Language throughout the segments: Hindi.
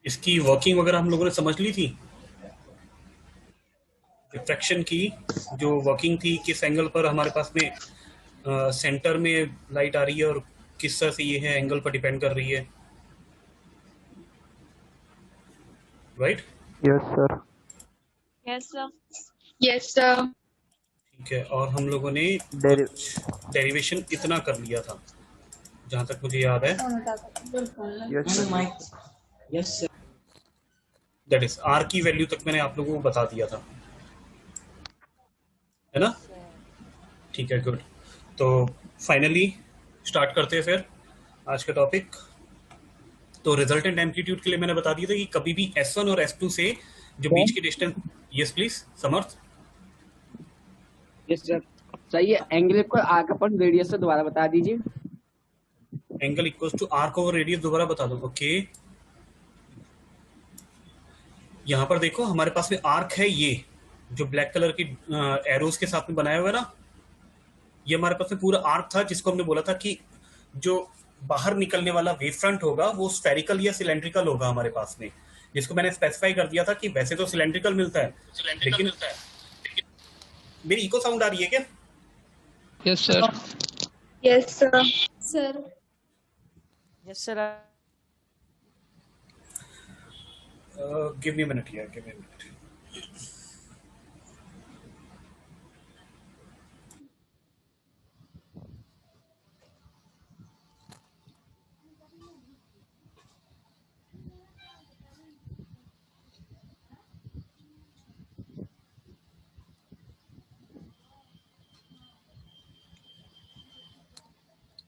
इसकी वर्किंग वगैरह हम लोगों ने समझ ली थी। रिफ्रैक्शन की जो वर्किंग थी, किस एंगल पर हमारे पास में सेंटर में लाइट आ रही है और किस तरह से ये है एंगल पर डिपेंड कर रही है, right? Yes sir. Yes, sir. Yes, sir. ठीक है, और हम लोगों ने डेरि कुछ डेरिवेशन इतना कर लिया था जहां तक मुझे याद है। Yes sir. Yes sir. That is R की वैल्यू तक मैंने आप लोगों को बता दिया था, है ना? ठीक है, गुड। तो फाइनली स्टार्ट करते हैं फिर आज का टॉपिक। तो रिजल्टेंट एम्पलीट्यूड के लिए मैंने बता दिया था कि कभी भी S1 और S2 से जो बीच की distance, yes please Samarth. Yes sir. सही है, एंगल को आगे पर रेडियस से दोबारा बता दीजिए। Angle equals to arc over radius, दोबारा बता दो। ओके, यहाँ पर देखो हमारे पास में आर्क है, ये जो ब्लैक कलर की एरोज के साथ में बनाया हुआ है ना, ये हमारे पास में पूरा आर्क था जिसको हमने बोला था कि जो बाहर निकलने वाला वेव फ्रंट होगा वो स्फेरिकल या सिलेंड्रिकल होगा हमारे पास में, जिसको मैंने स्पेसिफाई कर दिया था कि वैसे तो सिलेंड्रिकल मिलता है, लेकिन मेरी इको साउंड आ रही है क्या? Yes sir. Yes, sir. Sir. Yes sir. Give me minute here, give me minute.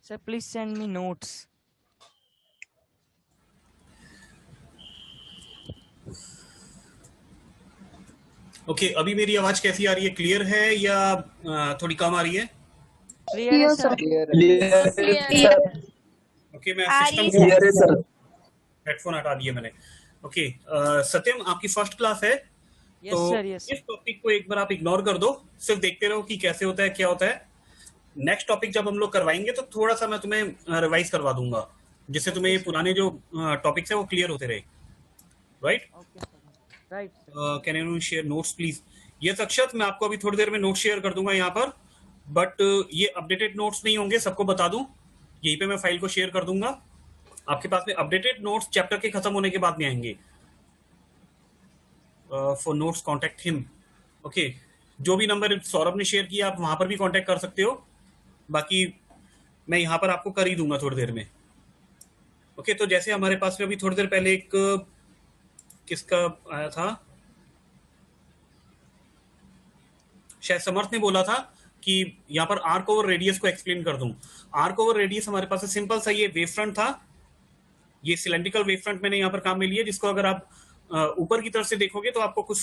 Sir, please send me notes. Okay, अभी मेरी आवाज कैसी आ रही है? क्लियर है या थोड़ी कम आ रही है? Clear है sir. Clear. ओके, मैं आ रही सिस्टम है को हेडफोन हटा दिए मैंने। ओके, सत्यम आपकी फर्स्ट क्लास है, Yes तो sir, yes. इस टॉपिक को एक बार आप इग्नोर कर दो, सिर्फ देखते रहो कि कैसे होता है, क्या होता है। नेक्स्ट टॉपिक जब हम लोग करवाएंगे तो थोड़ा सा मैं तुम्हें रिवाइज करवा दूंगा, जिससे तुम्हें ये पुराने जो टॉपिक्स है वो क्लियर होते रहे, right? Okay sir. Right sir. Can you share notes please? ये अक्षत, मैं आपको अभी थोड़ी देर में नोट शेयर कर दूंगा यहाँ पर, बट ये अपडेटेड नोट्स नहीं होंगे, सबको बता दूं। यहीं पे मैं फाइल को शेयर कर दूंगा, आपके पास में अपडेटेड नोट्स चैप्टर के खत्म होने के बाद में आएंगे। For notes contact him. Okay, जो भी नंबर सौरभ ने शेयर किया आप वहां पर भी कॉन्टेक्ट कर सकते हो, बाकी मैं यहाँ पर आपको कर ही दूंगा थोड़ी देर में। ओके, तो जैसे हमारे पास में अभी थोड़ी देर पहले एक किसका आया था, शायद समर्थ ने बोला था कि यहाँ पर आर्क ओवर रेडियस को एक्सप्लेन कर दूं। आर्क ओवर रेडियस हमारे पास सिंपल सा ये वेव फ्रंट था, ये सिलेंड्रिकल वेव फ्रंट मैंने यहाँ पर काम में लिया, जिसको अगर आप ऊपर की तरफ से देखोगे तो आपको कुछ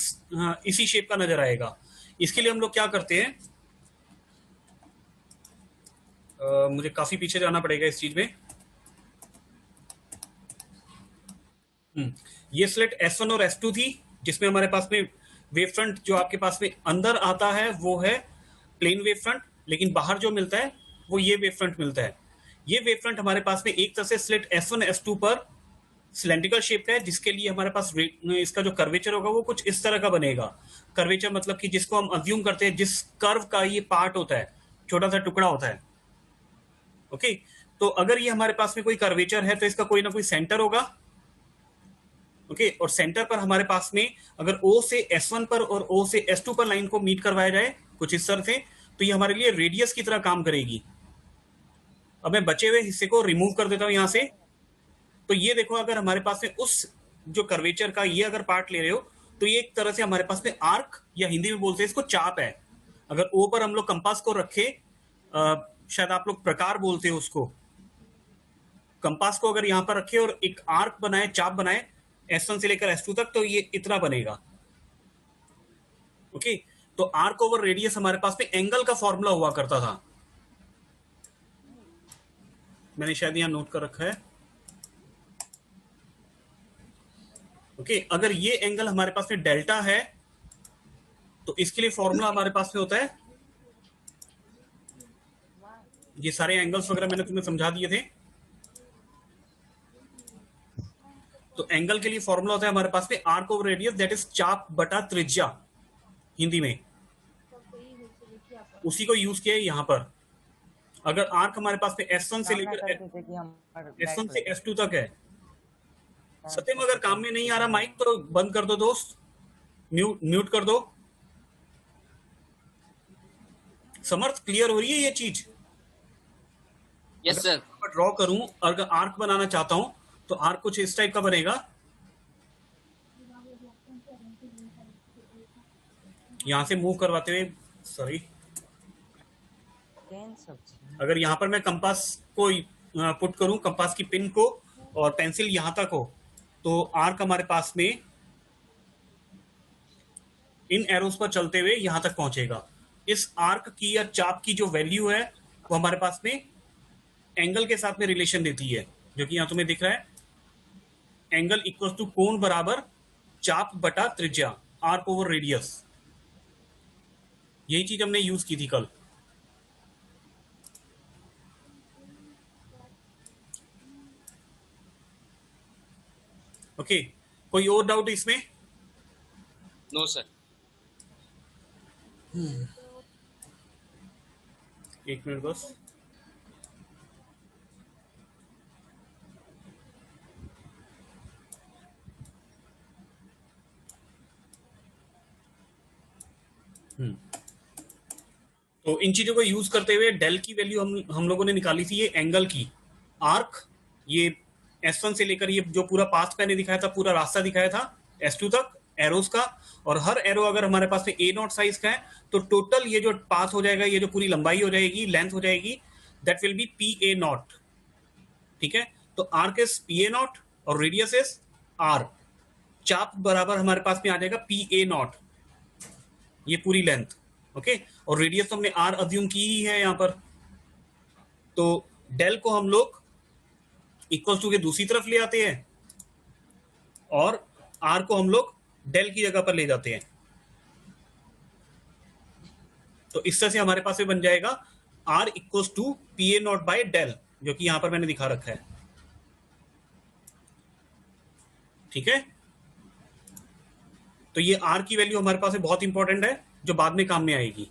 इसी शेप का नजर आएगा। इसके लिए हम लोग क्या करते हैं, मुझे काफी पीछे जाना पड़ेगा इस चीज में। ये स्लिट S1 और S2 थी, जिसमें हमारे पास में वेव फ्रंट जो आपके पास में अंदर आता है वो है प्लेन वेव फ्रंट, लेकिन बाहर जो मिलता है वो ये वेव फ्रंट मिलता है। ये वेव फ्रंट हमारे पास में एक तरह से स्लिट S1 S2 पर सिलेंड्रिकल शेप का है, जिसके लिए हमारे पास इसका जो कर्वेचर होगा वो कुछ इस तरह का बनेगा। कर्वेचर मतलब कि जिसको हम अज्यूम करते हैं जिस कर्व का ये पार्ट होता है, छोटा सा टुकड़ा होता है। ओके, तो अगर ये हमारे पास में कोई कर्वेचर है तो इसका कोई ना कोई सेंटर होगा। ओके, और सेंटर पर हमारे पास में अगर O से S1 पर और O से S2 पर लाइन को मीट करवाया जाए कुछ इस तरह से, तो ये हमारे लिए रेडियस की तरह काम करेगी। अब मैं बचे हुए हिस्से को रिमूव कर देता हूं यहां से। तो ये देखो, अगर हमारे पास में उस जो कर्वेचर का ये अगर पार्ट ले रहे हो तो ये एक तरह से हमारे पास में आर्क, या हिंदी में बोलते हैं इसको चाप है। अगर O पर हम लोग कंपास को रखे, शायद आप लोग प्रकार बोलते हो उसको, कंपास को अगर यहां पर रखे और एक आर्क बनाए, चाप बनाए S1 से लेकर S2 तक, तो ये इतना बनेगा। ओके, तो आर्क ओवर रेडियस हमारे पास में एंगल का फॉर्मूला हुआ करता था, मैंने शायद यहां नोट कर रखा है। ओके, अगर ये एंगल हमारे पास में डेल्टा है तो इसके लिए फॉर्मूला हमारे पास में होता है, ये सारे एंगल्स वगैरह मैंने तुम्हें समझा दिए थे। तो एंगल के लिए फॉर्मूला होता है हमारे पास में arc over radius, that is चाप बटा त्रिज्या हिंदी में, उसी को यूज किया है यहाँ पर। अगर आर्क हमारे पास में S1 से लेकर S1 से S2 तक है। सत्यम अगर काम में नहीं आ रहा माइक तो बंद कर दो दोस्त, म्यूट कर दो। समर्थ क्लियर हो रही है ये चीज? Yes sir. ड्रॉ करूं, अगर आर्क बनाना चाहता हूं तो आर्क कुछ इस टाइप का बनेगा। यहां से मूव करवाते हुए, सॉरी, अगर यहां पर मैं कंपास को पुट करूं, कंपास की पिन को, और पेंसिल यहां तक हो, तो आर्क हमारे पास में इन एरोस पर चलते हुए यहां तक पहुंचेगा। इस आर्क की या चाप की जो वैल्यू है वो हमारे पास में एंगल के साथ में रिलेशन देती है, जो कि यहां तुम्हें दिख रहा है, एंगल इक्वल टू कोण बराबर चाप बटा त्रिज्या, आर्क ओवर रेडियस। यही चीज हमने यूज की थी कल। ओके, कोई और डाउट इसमें? No sir. एक मिनट बस। तो इन चीजों को यूज करते हुए डेल की वैल्यू हम लोगों ने निकाली थी, ये एंगल की। आर्क ये S1 से लेकर ये जो पूरा पाथ मैंने दिखाया था, पूरा रास्ता दिखाया था S2 तक एरोस का, और हर एरो अगर हमारे पास में A0 साइज का है तो टोटल ये जो पाथ हो जाएगा, ये जो पूरी लंबाई हो जाएगी, लेंथ हो जाएगी, दैट विल बी PA0। ठीक है, तो आर्क इज PA0 और रेडियस इज R। चाप बराबर हमारे पास में आ जाएगा PA0, ये पूरी लेंथ। ओके, और रेडियस तो हमने R अज्यूम की ही है यहाँ पर। तो डेल को हम लोग इक्वल टू के दूसरी तरफ ले आते हैं और R को हम लोग डेल की जगह पर ले जाते हैं। तो इस तरह से हमारे पास में बन जाएगा R equal to PA0 by del, जो कि यहां पर मैंने दिखा रखा है। ठीक है, तो ये R की वैल्यू हमारे पास में बहुत इंपॉर्टेंट है, जो बाद में काम में आएगी।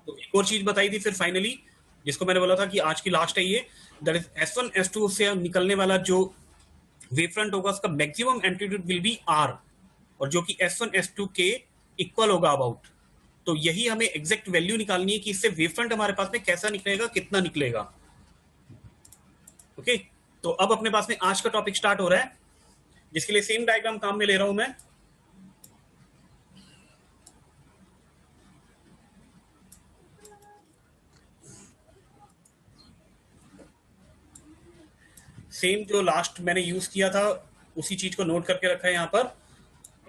तो एक और चीज बताई थी फिर फाइनली, जिसको मैंने बोला था कि आज की लास्ट है ये, दैट इज S1 S2 से निकलने वाला जो वेव फ्रंट होगा उसका maximum amplitude will be R, और जो कि S1 S2 के इक्वल होगा अबाउट। तो यही हमें एग्जैक्ट वैल्यू निकालनी है कि इससे वेव फ्रंट हमारे पास में कैसा निकलेगा, कितना निकलेगा। ओके, तो अब अपने पास में आज का टॉपिक स्टार्ट हो रहा है, जिसके लिए सेम डायग्राम काम में ले रहा हूं मैं। सेम जो लास्ट मैंने यूज किया था उसी चीज को नोट करके रखा है यहाँ पर।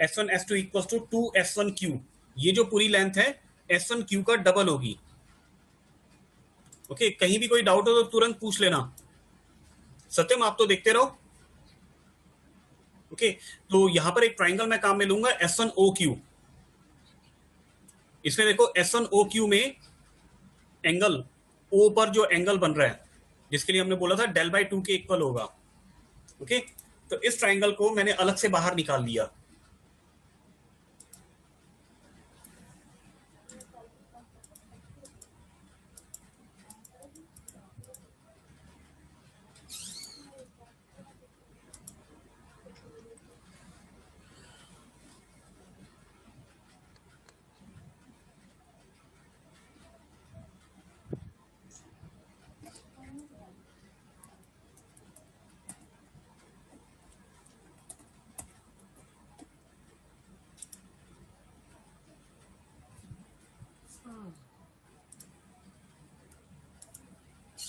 S1 S2 equal to 2S1Q, ये जो पूरी लेंथ है S1Q का डबल होगी। ओके, कहीं भी कोई डाउट हो तो तुरंत पूछ लेना। सत्यम आप तो देखते रहो। ओके, तो यहां पर एक ट्राइंगल मैं काम में लूंगा S1OQ। इसमें देखो S1OQ में एंगल O पर जो एंगल बन रहा है, जिसके लिए हमने बोला था डेल बाई 2 के इक्वल होगा। ओके, तो इस ट्राइंगल को मैंने अलग से बाहर निकाल लिया।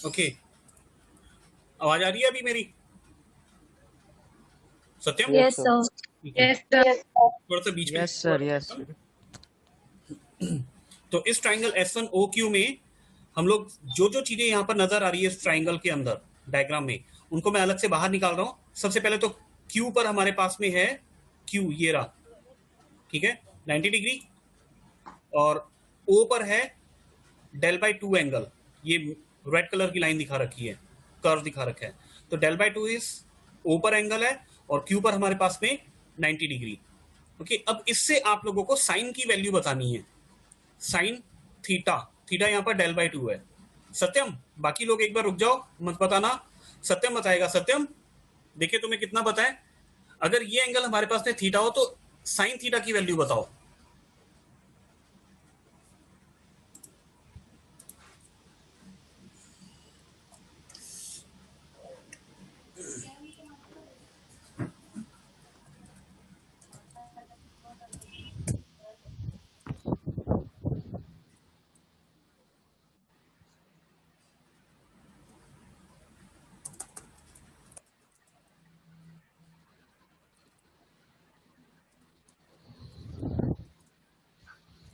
ओके, आवाज आ रही है अभी मेरी? सत्यम? Yes, sir. Yes, sir. थोड़ा सा बीच में। Yes sir, yes. तो इस ट्राइंगल S1OQ में हम लोग जो जो चीजें यहाँ पर नजर आ रही है इस ट्राइंगल के अंदर डायग्राम में, उनको मैं अलग से बाहर निकाल रहा हूँ। सबसे पहले तो Q पर हमारे पास में है Q, ये रहा, ठीक है, 90 डिग्री, और O पर है डेल बाई 2 एंगल, ये रेड कलर की लाइन दिखा रखी है। कर्व दिखा रखा है। तो del by 2 इज O पर एंगल है और Q पर हमारे पास में 90 डिग्री। ओके, अब इससे आप लोगों को साइन की वैल्यू बतानी है। साइन थीटा, थीटा यहाँ पर del by 2 है। सत्यम, बाकी लोग एक बार रुक जाओ, मत बताना। सत्यम बताएगा। सत्यम, देखिए तुम्हें कितना पता है। अगर ये एंगल हमारे पास में थीटा हो तो साइन थीटा की वैल्यू बताओ।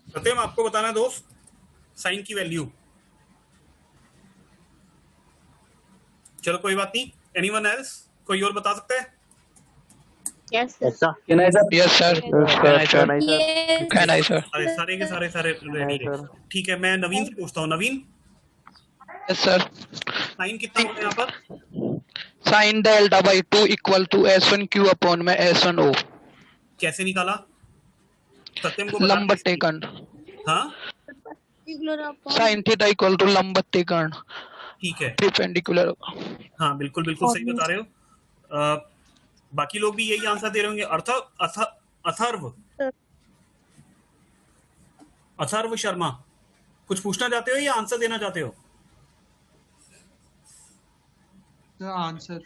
सत्यम, आपको बताना दोस्त साइन की वैल्यू। चलो कोई बात नहीं। एनीवन एल्स, कोई और बता सकता है? Yes, sir. Can I, sir? Yes, sir. Can I, sir? Can I, sir? सारे के सारे रेडी है। ठीक है, मैं नवीन से पूछता हूँ। नवीन, Yes, sir. साइन कितना होगा यहाँ पर? Sin delta by 2 equal to S1Q upon में S1O. कैसे निकाला? सत्यम को बता। लंबट्टेकर्ण। हाँ, Sin theta equal to लंबट्टेकर्ण। ठीक है। Perpendicular। हाँ, बिल्कुल बिल्कुल सही बता रहे हो। बाकी लोग भी यही आंसर दे रहे होंगे। अथर्व, अथर्व शर्मा, कुछ पूछना चाहते हो या आंसर देना चाहते हो? आंसर।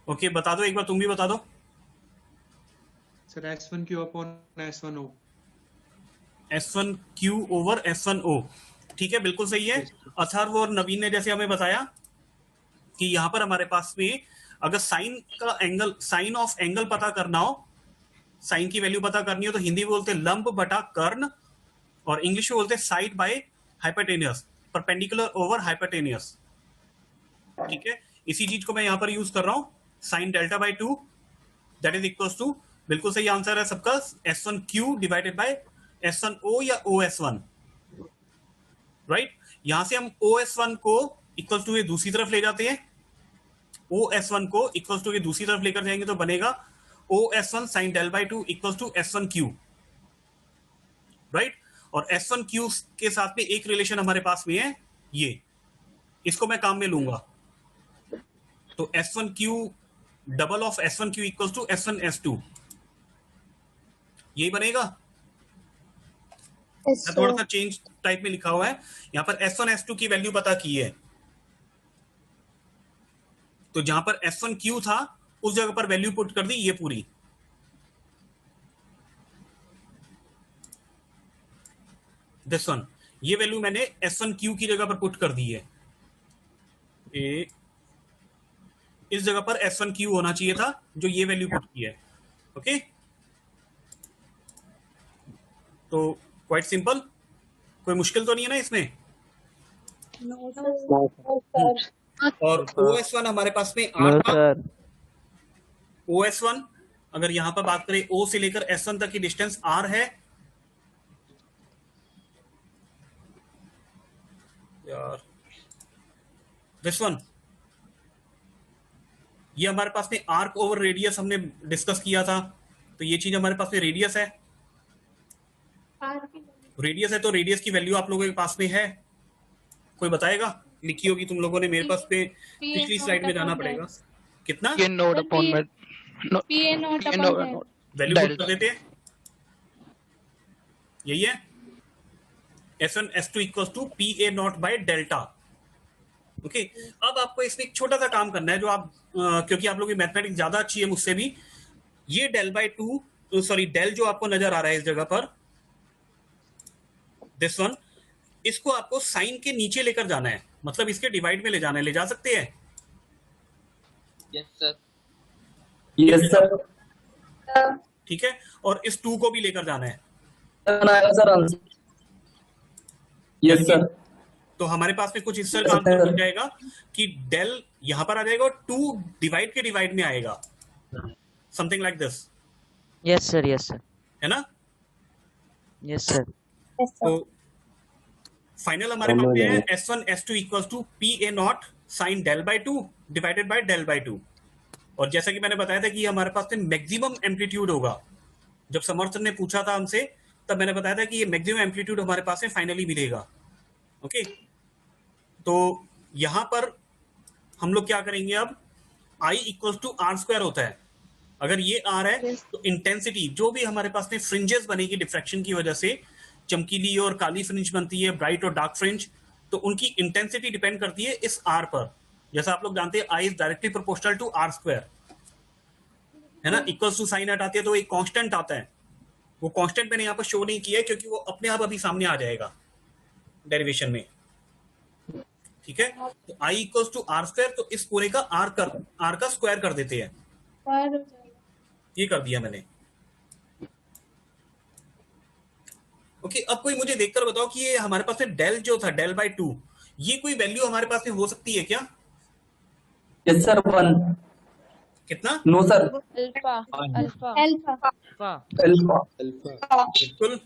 ओके, बता दो एक बार, तुम भी बता दो। Sir S1Q upon S1O। S1Q over S1O, ठीक है, बिल्कुल सही है। अथर्व और नवीन ने जैसे हमें बताया कि यहाँ पर हमारे पास में अगर साइन का एंगल, साइन ऑफ एंगल पता करना हो, साइन की वैल्यू पता करनी हो तो हिंदी में बोलते हैं लंब बटा कर्ण और इंग्लिश में बोलते हैं side by hypotenuse, perpendicular over hypotenuse. ठीक है, इसी चीज को मैं यहाँ पर यूज कर रहा हूँ। Sine delta by 2 that is equal to, बिल्कुल सही आंसर है सबका, S1Q डिवाइडेड बाय S1O या OS1, राइट। यहां से हम OS1 को इक्वल टू दूसरी तरफ ले जाते हैं। OS1 को इक्वल टू दूसरी तरफ लेकर जाएंगे तो बनेगा OS1 sin del by 2 equal to S1Q, right. और S1Q के साथ में एक रिलेशन हमारे पास में है ये, इसको मैं काम में लूंगा तो S1Q double of S1Q equal to S1S2, यही बनेगा। थोड़ा सा चेंज टाइप में लिखा हुआ है यहाँ पर। S1S2 की वैल्यू पता की है तो जहां पर S1Q था उस जगह पर वैल्यू पुट कर दी ये पूरी। दिस वन, ये वैल्यू मैंने S1Q की जगह पर पुट कर दी है। इस जगह पर S1Q होना चाहिए था जो ये वैल्यू पुट की है। ओके, तो क्वाइट सिंपल, कोई मुश्किल तो नहीं है ना इसमें? और OS1 हमारे पास में R था। OS1 अगर यहां पर बात करें O से लेकर S1 तक की डिस्टेंस R है। यार दिस वन, ये हमारे पास में आर्क ओवर रेडियस हमने डिस्कस किया था, तो ये चीज हमारे पास में रेडियस है। रेडियस है तो रेडियस की वैल्यू आप लोगों के पास में है, कोई बताएगा? लिखी होगी तुम लोगों ने, मेरे पास पे पिछली स्लाइड में जाना पड़ेगा। कितना? ये नोट अपॉन में वैल्यू पुट कर देते हैं, यही है S1S2 equals to PA not by delta. Okay, अब आपको इसमें एक छोटा सा काम करना है जो आप क्योंकि आप लोगों की मैथमेटिक्स ज्यादा अच्छी है मुझसे भी। ये डेल बाय 2 सॉरी डेल जो आपको नजर आ रहा है इस जगह पर, दिस वन, इसको आपको साइन के नीचे लेकर जाना है, मतलब इसके डिवाइड में ले जाना है। ले जा सकते हैं? Yes sir. Yes sir. ठीक है, और इस 2 को भी लेकर जाना है। Sir answer. Yes sir. तो हमारे पास में कुछ इस तरह का आंसर बन जाएगा कि डेल यहां पर आ जाएगा और 2 डिवाइड के डिवाइड में आएगा, something like this. Yes sir, yes sir, है ना? Yes sir. तो फाइनल हमारे पास में है S1S2 equals to PA not sine del by 2 divided by del by 2। और जैसा कि मैंने बताया था कि हमारे पास में मैक्सिमम एम्पलीट्यूड होगा। जब समर्थन ने पूछा था हमसे तब मैंने बताया था कि ये मैक्सिमम एम्पलीट्यूड हमारे पास में फाइनली मिलेगा। ओके, तो यहां पर हम लोग क्या करेंगे, अब I equal to R square होता है। अगर ये R है तो इंटेंसिटी जो भी हमारे पास में फ्रिंजेस बनेगी डिफ्रैक्शन की वजह से, चमकीली और काली फ्रिंज बनती है, ब्राइट और डार्क फ्रिंज, तो उनकी इंटेंसिटी डिपेंड करती है इस R पर। जैसा आप लोग जानते हैं I is directly proportional to R square, है ना। इक्वल टू साइन हटाती है तो एक कांस्टेंट आता है। वो कांस्टेंट मैंने यहाँ पर शो नहीं किया है क्योंकि वो अपने आप अभी सामने आ जाएगा डेरिवेशन में, ठीक है। तो I equal to R square, तो इस पूरे का R का स्क्वायर कर देते हैं। ये कर दिया मैंने। ओके, अब कोई मुझे देखकर बताओ कि ये हमारे पास में डेल जो था डेल बाय 2, ये कोई वैल्यू हमारे पास में हो सकती है क्या? Yes sir, 1. कितना? No sir. Alpha. Alpha. Alpha. Alpha. बिल्कुल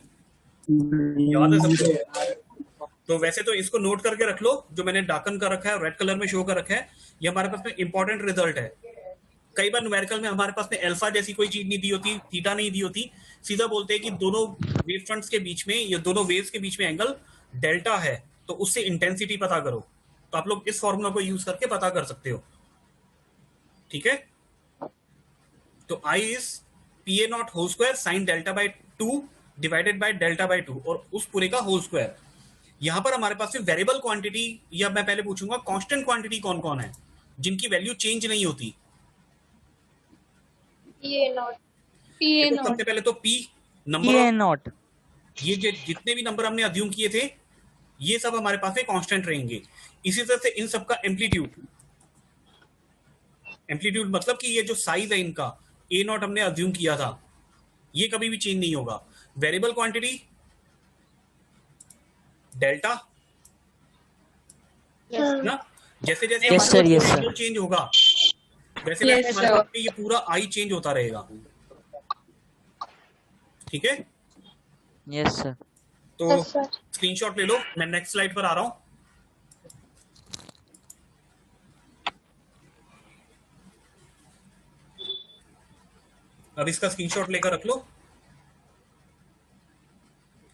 याद है सबको। तो वैसे तो इसको नोट करके रख लो, जो मैंने डार्कन कर रखा है, रेड कलर में शो कर रखा है, ये हमारे पास में इंपॉर्टेंट रिजल्ट है। कई बार न्यूमेरिकल में हमारे पास में अल्फा जैसी कोई चीज नहीं दी होती, थीटा नहीं दी होती, सीधा बोलते हैं कि दोनों वेव फ्रंट्स के बीच में या दोनों वेव्स के बीच में एंगल डेल्टा है, तो उससे इंटेंसिटी पता करो। तो आप लोग इस फॉर्मूला को यूज करके पता कर सकते हो, ठीक है। तो I is PA not whole square sine delta by 2 divided by delta by 2 और उस पूरे का होल स्क्वायर। यहां पर हमारे पास में वेरिएबल क्वांटिटी, या मैं पहले पूछूंगा कांस्टेंट क्वांटिटी कौन कौन है जिनकी वैल्यू चेंज नहीं होती। देखो, सबसे पहले तो P नंबर, PA naught. ये जितने भी नंबर हमने अज्यूम किए थे ये सब हमारे पास में कांस्टेंट रहेंगे। इसी तरह से इन सब का एम्पलीट्यूड मतलब कि ये जो साइज है इनका A नॉट हमने अज्यूम किया था, ये कभी भी चेंज नहीं होगा। वेरिएबल क्वांटिटी डेल्टा, ना, जैसे जैसे Yes, sir, yes, sir. Angle change होगा वैसे Yes, वैसे हमारे sir. पास में ये पूरा I चेंज होता रहेगा, ठीक है। Yes, sir. तो स्क्रीनशॉट ले लो, मैं नेक्स्ट स्लाइड पर आ रहा हूं। अब इसका स्क्रीनशॉट लेकर रख लो।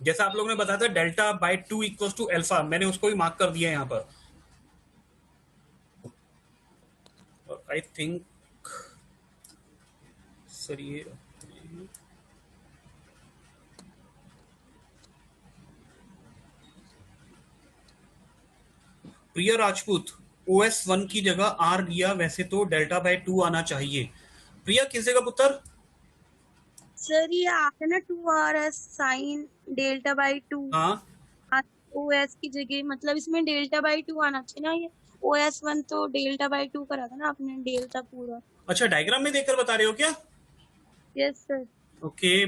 जैसा आप लोगों ने बताया था delta by 2 equals to alpha, मैंने उसको भी मार्क कर दिया है यहाँ पर। आई थिंक सर ये प्रिया राजपूत, OS1 की जगह R लिया, वैसे तो डेल्टा बाय 2 आना चाहिए। प्रिया किस जगह पुत्र? सर ये आपने ना 2RS साइन डेल्टा बाई 2 हाँ OS की जगह, मतलब इसमें डेल्टा बाई 2 आना चाहिए ना। ये OS1 तो डेल्टा बाई 2 करा था ना आपने, डेल्टा पूरा। अच्छा, डायग्राम में देखकर बता रहे हो क्या? Yes sir. ओके,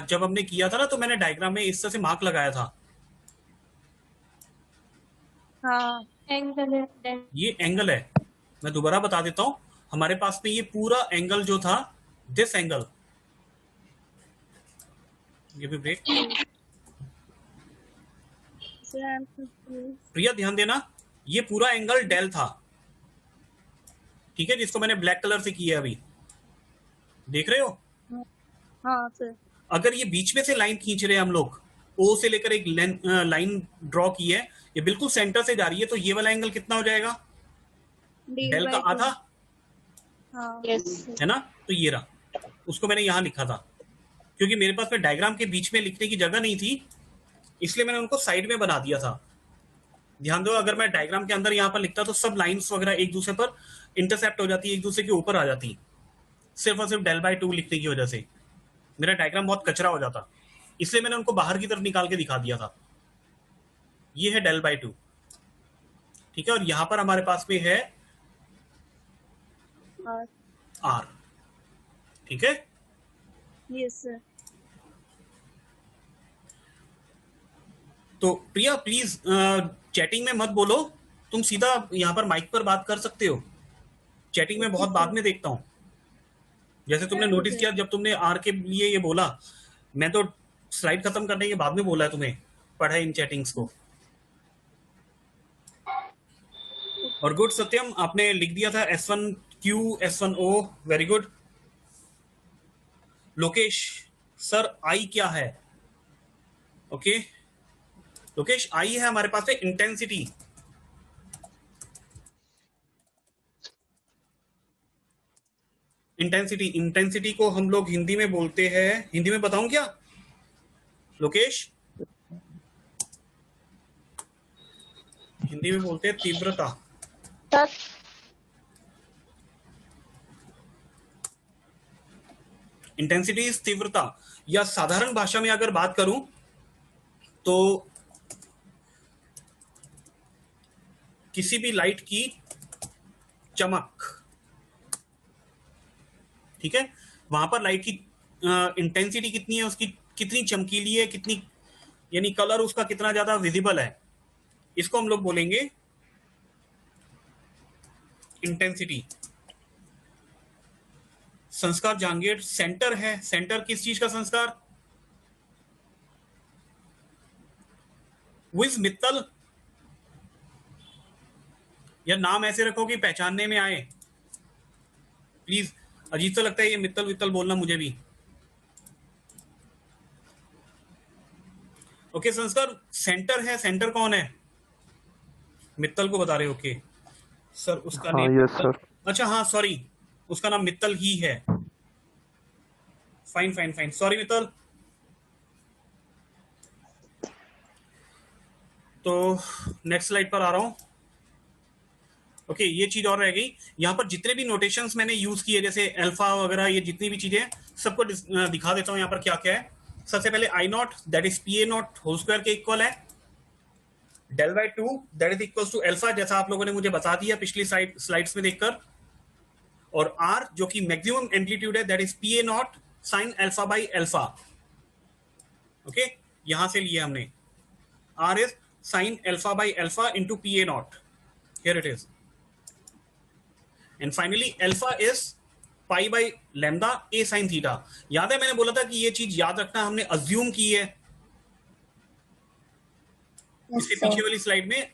जब हमने किया था ना तो मैंने डायग्राम में इस तरह से मार्क लगाया था। हाँ, Angle है. ये एंगल है, मैं दोबारा बता देता हूं। हमारे पास में ये पूरा एंगल जो था, दिस एंगल, ये भी ब्रेक। प्रिया ध्यान देना, ये पूरा एंगल डेल था, ठीक है, जिसको मैंने ब्लैक कलर से किया अभी, देख रहे हो? हाँ सर। अगर ये बीच में से लाइन खींच रहे हैं हम लोग, O से लेकर एक लाइन ड्रॉ की है, ये बिल्कुल सेंटर से जा रही है, तो ये वाला एंगल कितना हो जाएगा? डेल का आधा, हाँ। है ना। तो ये रहा, उसको मैंने यहां लिखा था क्योंकि मेरे पास में डायग्राम के बीच में लिखने की जगह नहीं थी, इसलिए मैंने उनको साइड में बना दिया था। ध्यान दो, अगर मैं डायग्राम के अंदर यहाँ पर लिखता तो सब लाइंस वगैरह एक दूसरे पर इंटरसेप्ट हो जाती, एक दूसरे के ऊपर आ जाती, सिर्फ और सिर्फ डेल बाय 2 लिखने की वजह से मेरा डायग्राम बहुत कचरा हो जाता, इसलिए मैंने उनको बाहर की तरफ निकाल के दिखा दिया था। ये है डेल बाय 2, ठीक है, और यहां पर हमारे पास में है R, ठीक है। Yes sir. तो प्रिया प्लीज चैटिंग में मत बोलो, तुम सीधा यहाँ पर माइक पर बात कर सकते हो। चैटिंग में बहुत बाद में देखता हूँ। जैसे तुमने नोटिस किया, जब तुमने R के लिए ये बोला, मैं तो स्लाइड खत्म करने के बाद में बोला है तुम्हें, पढ़ा इन चैटिंग्स को। और गुड सत्यम, आपने लिख दिया था S1Q S1O, very good. Lokesh sir I क्या है? ओके लोकेश, I है हमारे पास है इंटेंसिटी। इंटेंसिटी को हम लोग हिंदी में बोलते हैं, हिंदी में बताऊं क्या लोकेश? हिंदी में बोलते हैं तीव्रता। सर इंटेंसिटी इज तीव्रता, या साधारण भाषा में अगर बात करूं तो किसी भी लाइट की चमक, ठीक है, वहां पर लाइट की इंटेंसिटी कितनी है, उसकी कितनी चमकीली है, कितनी यानी कलर उसका कितना ज्यादा विजिबल है, इसको हम लोग बोलेंगे इंटेंसिटी। संस्कार जहांगीर सेंटर है, सेंटर किस चीज का संस्कार? विज मित्तल, या नाम ऐसे रखो कि पहचानने में आए प्लीज। अजीब सा लगता है ये मित्तल वित्तल बोलना मुझे भी। ओके संस्कार, सेंटर है, सेंटर कौन है? मित्तल को बता रहे हो? ओके सर उसका नेम, यस सर। अच्छा हाँ सॉरी, उसका नाम मित्तल ही है। Fine fine fine, sorry Mittal. तो नेक्स्ट स्लाइड पर आ रहा हूं। ओके ये चीज और रह गई, यहाँ पर जितने भी नोटेशंस मैंने यूज किए जैसे अल्फा वगैरह, ये जितनी भी चीजें सबको दिखा देता हूं यहाँ पर क्या क्या है। सबसे पहले I naught that is P A naught whole square के इक्वल है, del by 2 that is equal to alpha, जैसा आप लोगों ने मुझे बता दिया पिछली स्लाइड्स में देखकर, और आर जो कि मैक्सिमम एम्पलीट्यूड है that is P A not sine alpha by alpha. Okay यहां से लिए हमने, R is sine alpha by alpha into P A not, here it is, and finally alpha is pi by lambda A sine theta. याद है मैंने बोला था कि ये चीज याद रखना, हमने अज्यूम की है इसके पीछे वाली स्लाइड में।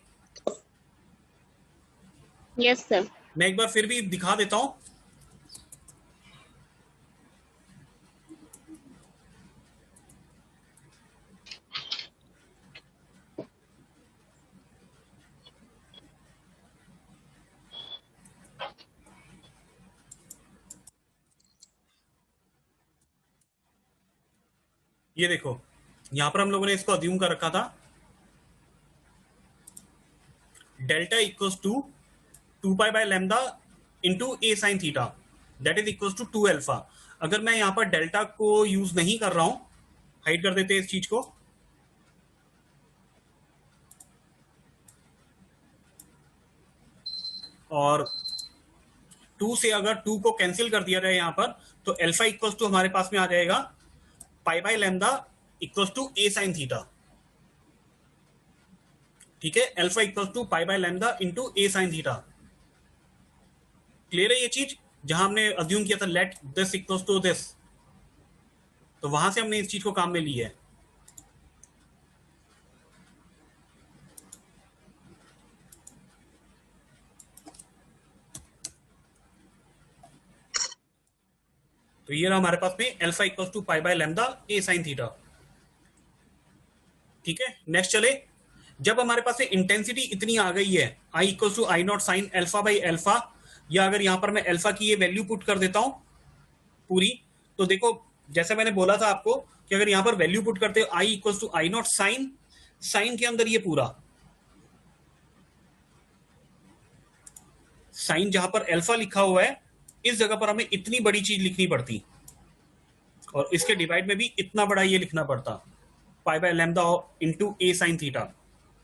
Yes sir. मैं एक बार फिर भी दिखा देता हूं। ये देखो यहां पर हम लोगों ने इसको अज्यूम कर रखा था, delta equals to 2 pi by lambda into A sine theta that is equals to 2 alpha. अगर मैं यहां पर डेल्टा को यूज नहीं कर रहा हूं, हाइड कर देते हैं इस चीज को, और 2 से अगर 2 को कैंसिल कर दिया जाए यहां पर, तो अल्फा इक्वल्स टू हमारे पास में आ जाएगा pi by lambda equals to A sine theta. ठीक है, alpha equals to pi by lambda into A sine theta. Clear है ये चीज? जहां हमने अज्यूम किया था let this equals to this, तो वहां से हमने इस चीज को काम में लिया है। तो ये रहा हमारे पास में alpha equals to pi by lambda A sine theta. ठीक है, नेक्स्ट चले। जब हमारे पास में इंटेंसिटी इतनी आ गई है, I equals to I naught sine alpha by alpha, या अगर यहां पर मैं अल्फा की ये वैल्यू पुट कर देता हूं पूरी, तो देखो जैसे मैंने बोला था आपको कि अगर यहां पर वैल्यू पुट करते हो I equals to I naught sine, sine के अंदर ये पूरा साइन जहां पर अल्फा लिखा हुआ है, इस जगह पर हमें इतनी बड़ी चीज लिखनी पड़ती, और इसके डिवाइड में भी इतना बड़ा ये लिखना पड़ता, पाई by lambda into A sine theta.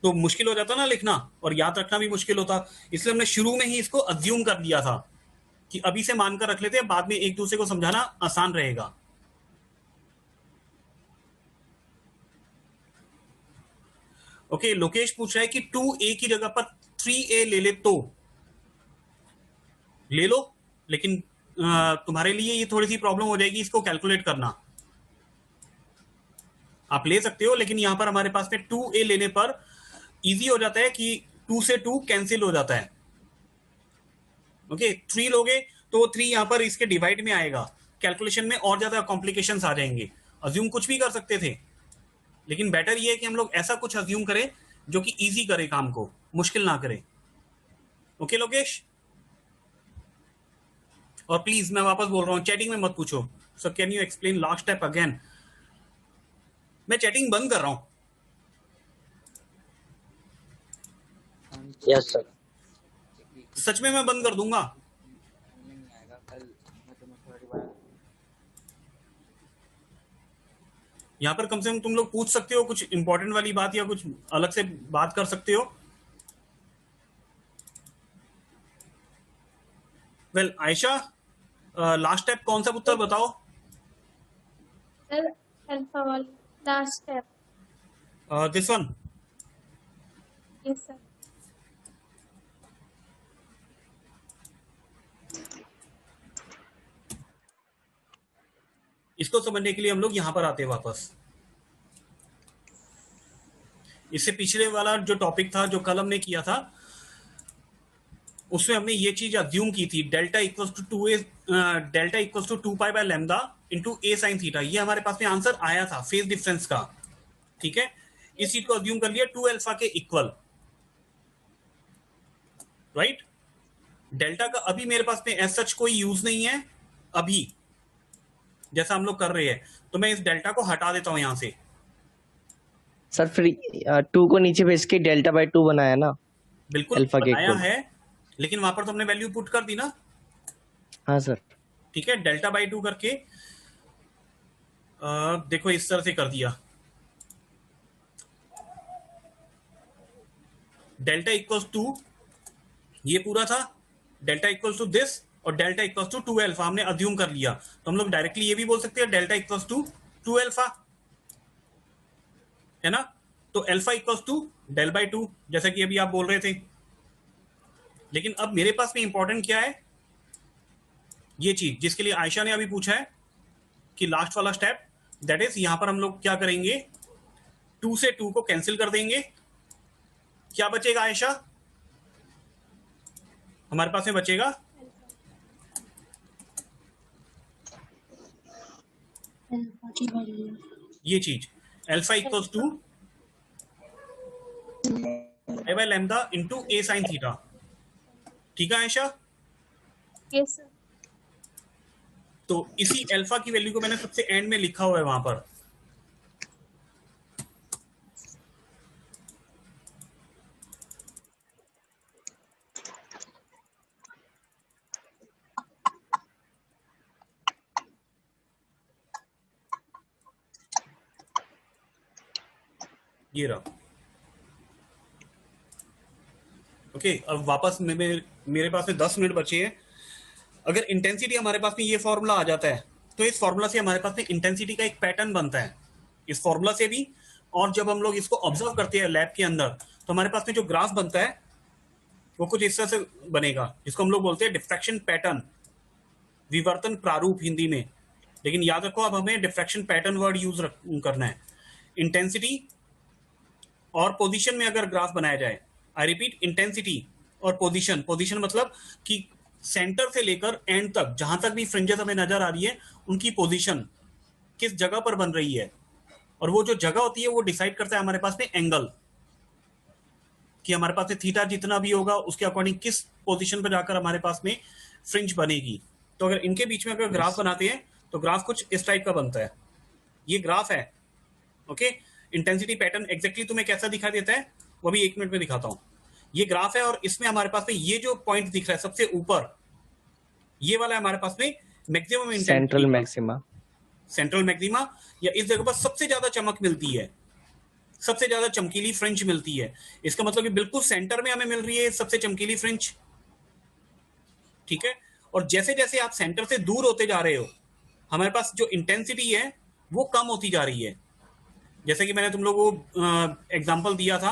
तो मुश्किल हो जाता ना लिखना, और याद रखना भी मुश्किल होता, इसलिए हमने शुरू में ही इसको अज्यूम कर दिया था कि अभी से मानकर रख लेते हैं, बाद में एक दूसरे को समझाना आसान रहेगा। ओके, लोकेश पूछ रहा है कि 2a की जगह पर 3a ले ले तो ले लो, लेकिन तुम्हारे लिए ये थोड़ी सी प्रॉब्लम हो जाएगी इसको कैलकुलेट करना। आप ले सकते हो, लेकिन यहां पर हमारे पास में 2a लेने पर इजी हो जाता है कि 2 से 2 कैंसिल हो जाता है, ओके 3 लोगे तो 3 यहाँ पर इसके डिवाइड में आएगा, कैलकुलेशन में और ज्यादा कॉम्प्लिकेशंस आ जाएंगे। अज्यूम कुछ भी कर सकते थे, लेकिन बेटर ये है कि हम लोग ऐसा कुछ अज्यूम करें जो कि इजी करे काम को, मुश्किल ना करे। ओके लोकेश, और प्लीज मैं वापस बोल रहा हूँ, चैटिंग में मत पूछो। So can you explain last step again? मैं चैटिंग बंद कर रहा हूँ। Yes sir. सच में मैं बंद कर दूंगा। यहाँ पर कम से कम तुम लोग पूछ सकते हो कुछ इंपॉर्टेंट वाली बात, या कुछ अलग से बात कर सकते हो। वेल आयशा, लास्ट स्टेप कौन सा उत्तर बताओ? सर अल्फा वाली last step. This one. Yes sir. इसको समझने के लिए हम लोग यहां पर आते हैं वापस। इससे पिछले वाला जो टॉपिक था, जो कल हमने किया था, उसमें हमने ये चीज अज्यूम की थी, delta equals to 2 pi by lambda into A sine theta. ये हमारे पास में आंसर आया था फेज डिफरेंस का, ठीक है। इस चीज को अज्यूम कर लिया 2 अल्फा के इक्वल, राइट। डेल्टा का अभी मेरे पास में एज सच कोई यूज नहीं है अभी, जैसा हम लोग कर रहे हैं, तो मैं इस डेल्टा को हटा देता हूं यहां से। सर फिर 2 को नीचे भेज के डेल्टा बाय 2 बनाया ना? बिल्कुल अल्फा के बनाया इक्वल है, लेकिन वहां पर तो हमने वैल्यू पुट कर दी ना। हाँ सर। ठीक है, डेल्टा बाई 2 करके देखो इस तरह से कर दिया, डेल्टा इक्वल्स टू ये पूरा था, डेल्टा इक्वल्स टू दिस, और डेल्टा इक्वल्स टू 2 अल्फा हमने अज्यूम कर लिया। तो हम लोग डायरेक्टली ये भी बोल सकते हैं डेल्टा इक्वल्स टू 2 अल्फा, है ना। तो alpha equals to del by 2, जैसा कि अभी आप बोल रहे थे। लेकिन अब मेरे पास में इंपॉर्टेंट क्या है, ये चीज जिसके लिए आयशा ने अभी पूछा है कि लास्ट वाला स्टेप, दैट इज यहां पर हम लोग क्या करेंगे, 2 से 2 को कैंसिल कर देंगे। क्या बचेगा आयशा? हमारे पास में बचेगा ये चीज, alpha equals to pi by lambda into A sine theta. ठीक है आयशा? Yes sir. तो इसी अल्फा की वैल्यू को मैंने सबसे एंड में लिखा हुआ है वहां पर। ये रहा। ओके, अब वापस मेरे पास में 10 मिनट बचे हैं। अगर इंटेंसिटी हमारे पास में ये फॉर्मूला आ जाता है, तो इस फॉर्मूला से हमारे पास में इंटेंसिटी का एक पैटर्न बनता है, इस फॉर्मूला से भी। और जब हम लोग इसको ऑब्जर्व करते हैं लैब के अंदर, तो हमारे पास में जो ग्राफ बनता है वो कुछ इस तरह से बनेगा, जिसको हम लोग बोलते हैं डिफ्रैक्शन पैटर्न, विवर्तन प्रारूप हिंदी में। लेकिन याद रखो, अब हमें डिफ्रैक्शन पैटर्न वर्ड यूज करना है। इंटेंसिटी और पोजीशन में अगर ग्राफ बनाया जाए, आई रिपीट, इंटेंसिटी और पोजीशन, पोजीशन मतलब कि सेंटर से लेकर एंड तक जहां तक भी फ्रिंजेस हमें नजर आ रही है, उनकी पोजीशन किस जगह पर बन रही है, और वो जो जगह होती है वो डिसाइड करता है हमारे पास में एंगल, कि हमारे पास में थीटा जितना भी होगा उसके अकॉर्डिंग किस पोजीशन पर जाकर हमारे पास में फ्रिंज बनेगी। तो अगर इनके बीच में अगर ग्राफ बनाते हैं तो ग्राफ कुछ इस टाइप का बनता है। ये ग्राफ है, ओके। इंटेंसिटी पैटर्न एग्जैक्टली तुम्हें कैसा दिखाई देता है वो भी 1 मिनट में दिखाता हूं। ये ग्राफ है, और इसमें हमारे पास में ये जो पॉइंट दिख रहा है सबसे ऊपर, ये वाला हमारे पास में maximum intensity, central maxima, central maxima, या इस जगह पर सबसे ज्यादा चमक मिलती है, सबसे ज्यादा चमकीली फ्रिंज मिलती है। इसका मतलब कि बिल्कुल सेंटर में हमें मिल रही है सबसे चमकीली फ्रिंज, ठीक है। और जैसे जैसे आप सेंटर से दूर होते जा रहे हो, हमारे पास जो इंटेंसिटी है वो कम होती जा रही है। जैसे कि मैंने तुम लोगों को एग्जांपल दिया था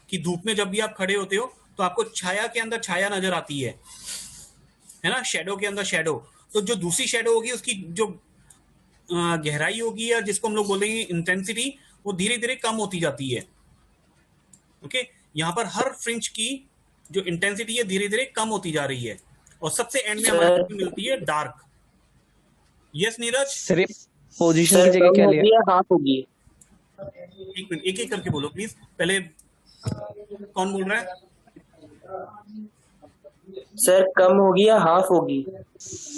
कि धूप में जब भी आप खड़े होते हो तो आपको छाया के अंदर छाया नजर आती है ना, शेडो के अंदर शेडो। तो जो दूसरी शेडो होगी उसकी जो गहराई होगी, या जिसको हम लोग बोलेंगे इंटेंसिटी, वो धीरे धीरे कम होती जाती है। ओके, यहाँ पर हर फ्रिंज की जो इंटेंसिटी है धीरे धीरे कम होती जा रही है। और सबसे एंड में हमारे पास मिलती है डार्क। यस नीरज, सर ये पोजीशन की जगह क्या लिया? हाफ होगी। एक मिनट, एक एक करके बोलो प्लीज। पहले कौन बोल रहा है? सर कम होगी या हाफ होगी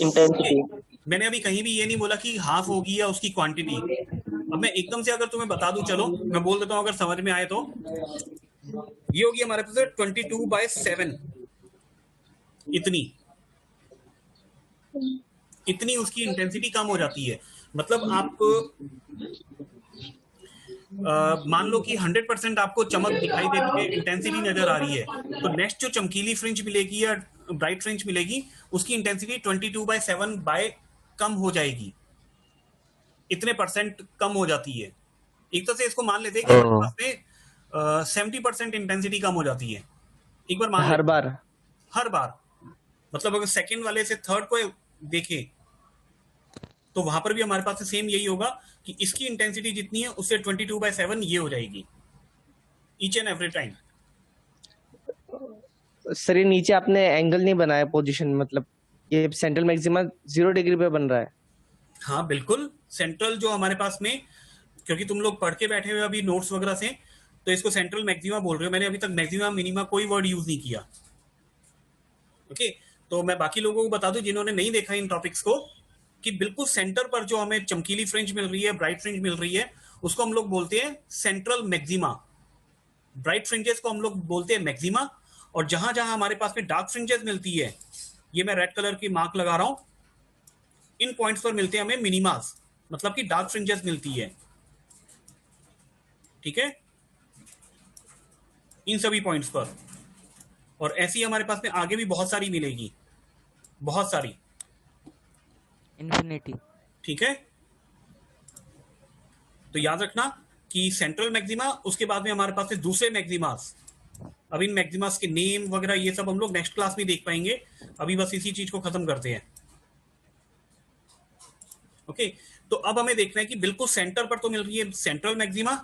इंटेंसिटी? मैंने अभी कहीं भी ये नहीं बोला कि हाफ होगी या उसकी क्वांटिटी। अब मैं एकदम से अगर तुम्हें बता दूं, चलो मैं बोल देता हूं अगर समझ में आए तो। ये होगी हमारे पास 22/7, इतनी उसकी इंटेंसिटी कम हो जाती है। मतलब आप मान लो कि 100% आपको चमक दिखाई दे रही है, इंटेंसिटी नजर आ रही है, तो नेक्स्ट जो चमकीली फ्रिंज मिलेगी या ब्राइट फ्रिंज मिलेगी उसकी इंटेंसिटी 22/7 बाय कम हो जाएगी, इतने परसेंट कम हो जाती है। एक तरह से इसको मान लेते हैं कि हमारे पास में 70% इंटेंसिटी कम हो जाती है। एक बार मान हर बार? हर बार मतलब अगर सेकंड वाले से थर्ड को देखें तो वहां पर भी हमारे पास सेम यही होगा कि इसकी इंटेंसिटी जितनी है उससे 22/7 ये हो जाएगी each and every time. Sir ये नीचे आपने एंगल नहीं बनाया पोजीशन, मतलब ये सेंट्रल मैक्सिमा 0 डिग्री पे बन रहा है। हाँ बिल्कुल, सेंट्रल जो हमारे पास में, क्योंकि तुम लोग पढ़ के बैठे हुए अभी नोट्स वगैरह से, तो इसको सेंट्रल मैक्सिमा बोल रहे हो। मैंने अभी तक मैक्सिमा मिनिमा कोई वर्ड यूज नहीं किया। ओके, तो मैं बाकी लोगों को बता दूं जिन्होंने नहीं देखा इन टॉपिक्स को, कि बिल्कुल सेंटर पर जो हमें चमकीली फ्रिंज मिल रही है, ब्राइट फ्रिंज मिल रही है, उसको हम लोग बोलते हैं सेंट्रल मैक्सिमा। ब्राइट फ्रिंजेस को हम लोग बोलते हैं मैक्सिमा, और जहां जहां हमारे पास में डार्क फ्रिंजेस मिलती है, ये मैं रेड कलर की मार्क लगा रहा हूं, इन पॉइंट्स पर मिलते हैं हमें मिनिमास, मतलब कि डार्क फ्रिंजेस मिलती है। ठीक है, इन सभी पॉइंट्स पर। और ऐसी हमारे पास में आगे भी बहुत सारी मिलेगी, बहुत सारी। इन्फिनिटी। ठीक है, तो याद रखना कि सेंट्रल मैक्सिमा, उसके बाद में हमारे पास है दूसरे मैक्सिमास। अब इन मैक्सिमास के नेम वगैरह ये सब हम लोग नेक्स्ट क्लास में देख पाएंगे, अभी बस इसी चीज को खत्म करते हैं। ओके, तो अब हमें देखना है कि बिल्कुल सेंटर पर तो मिल रही है सेंट्रल मैक्सिमा,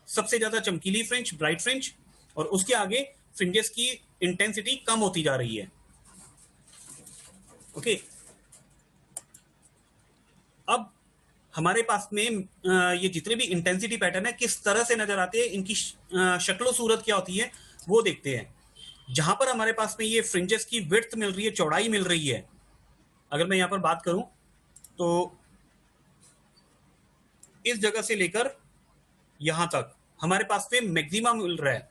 सबसे ज्यादा चमकीली फ्रिंज, ब्राइट फ्रिंज, और उसके आगे फ्रिंजेस की इंटेंसिटी कम होती जा रही है। ओके, अब हमारे पास में ये जितने भी इंटेंसिटी पैटर्न है किस तरह से नजर आते हैं, इनकी शक्लो सूरत क्या होती है वो देखते हैं। जहां पर हमारे पास में ये फ्रिंजेस की विड्थ मिल रही है, चौड़ाई मिल रही है, अगर मैं यहां पर बात करूं तो इस जगह से लेकर यहां तक हमारे पास में मैक्सिमा मिल रहा है,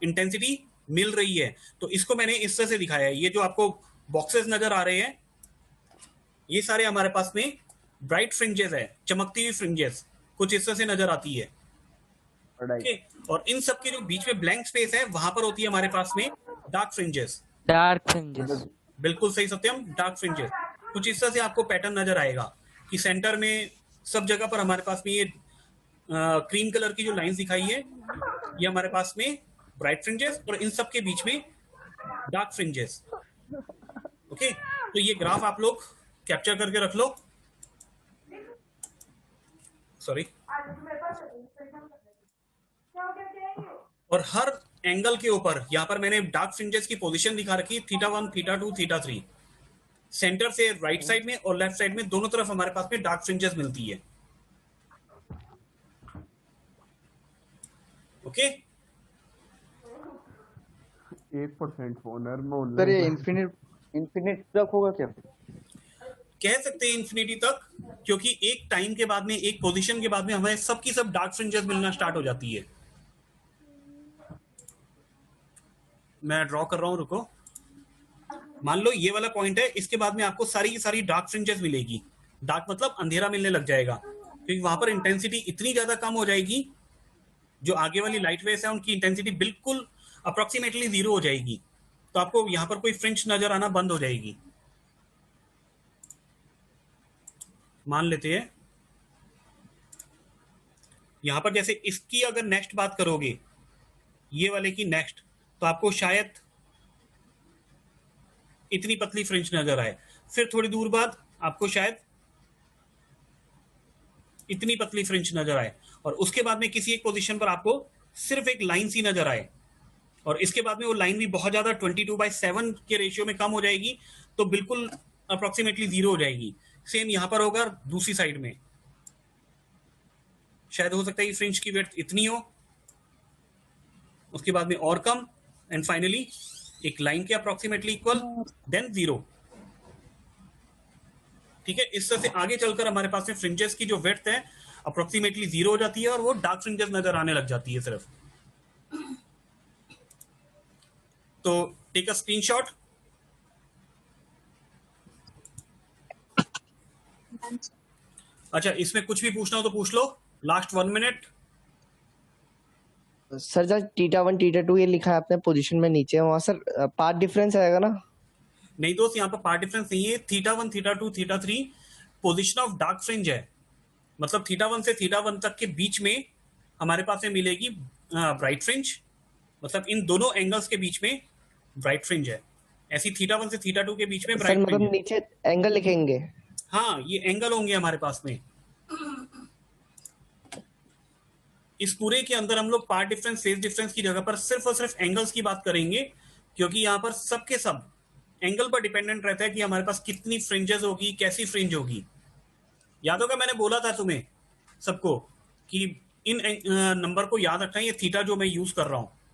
इंटेंसिटी मिल रही है। तो इसको मैंने इस तरह से दिखाया है। ये जो आपको बॉक्सेस नजर आ रहे हैं, ये सारे हमारे पास में ब्राइट फ्रिंजेस है, चमकती हुई फ्रिंजेस कुछ इस तरह से नजर आती है। ओके, और इन सब के जो बीच में ब्लैंक स्पेस है वहां पर होती है हमारे पास में डार्क फ्रिंजेस। Dark fringes. बिल्कुल सही सत्यम, डार्क फ्रिंजेस। कुछ इस तरह से आपको पैटर्न नजर आएगा कि सेंटर में सब जगह पर हमारे पास में ये क्रीम कलर की जो लाइंस दिखाई है, ये हमारे पास में ब्राइट फ्रिंजेस, और इन सब के बीच में डार्क फ्रिंजेस। ओके, तो ये ग्राफ आप लोग कैप्चर करके रख लो। सॉरी, और हर एंगल के ऊपर यहां पर मैंने डार्क फ्रिंजेस की पोजीशन दिखा रखी है, θ1, θ2, θ3। सेंटर से राइट साइड में और लेफ्ट साइड में दोनों तरफ हमारे पास में डार्क फ्रिंजेस मिलती है। ओके, 1% फोनर में सर ये इन्फिनिट तक होगा क्या? कह सकते हैं इंफिनिटी तक, क्योंकि एक टाइम के बाद में, एक पोजीशन के बाद में हमें सबकी सब डार्क फ्रिंजेस मिलना स्टार्ट हो जाती है। मैं ड्रॉ कर रहा हूं, रुको। मान लो ये वाला पॉइंट है, इसके बाद में आपको सारी की सारी डार्क फ्रिंजेस मिलेगी। डार्क मतलब अंधेरा मिलने लग जाएगा, क्योंकि वहां पर इंटेंसिटी इतनी ज्यादा कम हो जाएगी, जो आगे वाली लाइट वेव्स है उनकी इंटेंसिटी बिल्कुल अप्रोक्सीमेटली 0 हो जाएगी। तो आपको यहां पर कोई फ्रिंज नजर आना बंद हो जाएगी। मान लेते हैं यहां पर जैसे इसकी अगर नेक्स्ट बात करोगे, ये वाले की नेक्स्ट, तो आपको शायद इतनी पतली फ्रिंज नजर आए। फिर थोड़ी दूर बाद आपको शायद इतनी पतली फ्रिंज नजर आए, और उसके बाद में किसी एक पोजीशन पर आपको सिर्फ एक लाइन सी नजर आए। और इसके बाद में वो लाइन भी बहुत ज्यादा 22/7 के रेशियो में कम हो जाएगी, तो बिल्कुल अप्रोक्सीमेटली 0 हो जाएगी। सेम यहां पर होगा दूसरी साइड में, शायद हो सकता है फ्रिंज की विड्थ इतनी हो, उसके बाद में और कम, एंड फाइनली एक लाइन के अप्रोक्सीमेटली इक्वल, देन 0। ठीक है, इस तरह से आगे चलकर हमारे पास में फ्रिंजेस की जो विड्थ है अप्रोक्सीमेटली 0 हो जाती है और वो डार्क फ्रिंजेस नजर आने लग जाती है सिर्फ। तो टेक अ स्क्रीनशॉट। अच्छा, इसमें कुछ भी पूछना हो तो पूछ लो, लास्ट 1 मिनट। सर जब थीटा 1 थीटा 2 ये लिखा है आपने पोजीशन में नीचे, वहाँ सर पार्ट डिफरेंस आएगा ना? नहीं दोस्त, यहाँ पर पार्ट डिफरेंस नहीं है। θ1 θ2 θ3 पोजीशन ऑफ डार्क फ्रिंज है, मतलब θ1 से θ1 तक के बीच में हमारे पास में मिलेगी ब्राइट फ्रिंज, मतलब इन दोनों एंगल्स के बीच में ब्राइट फ्रिंज है। ऐसी θ1 से θ2 के बीच में सर ब्राइट मतलब फ्रिंज है। नीचे एंगल लिखेंगे? हाँ, ये एंगल होंगे हमारे पास में। इस पूरे के अंदर हम लोग पार्ट डिफरेंस, फेज डिफरेंस की जगह पर सिर्फ और सिर्फ एंगल्स की बात करेंगे, क्योंकि यहाँ पर सबके सब एंगल पर डिपेंडेंट रहता है कि हमारे पास कितनी फ्रिंजेस होगी, कैसी फ्रिंज होगी। याद होगा मैंने बोला था तुम्हें सबको कि इन नंबर को याद रखना है, ये थीटा जो मैं यूज कर रहा हूं,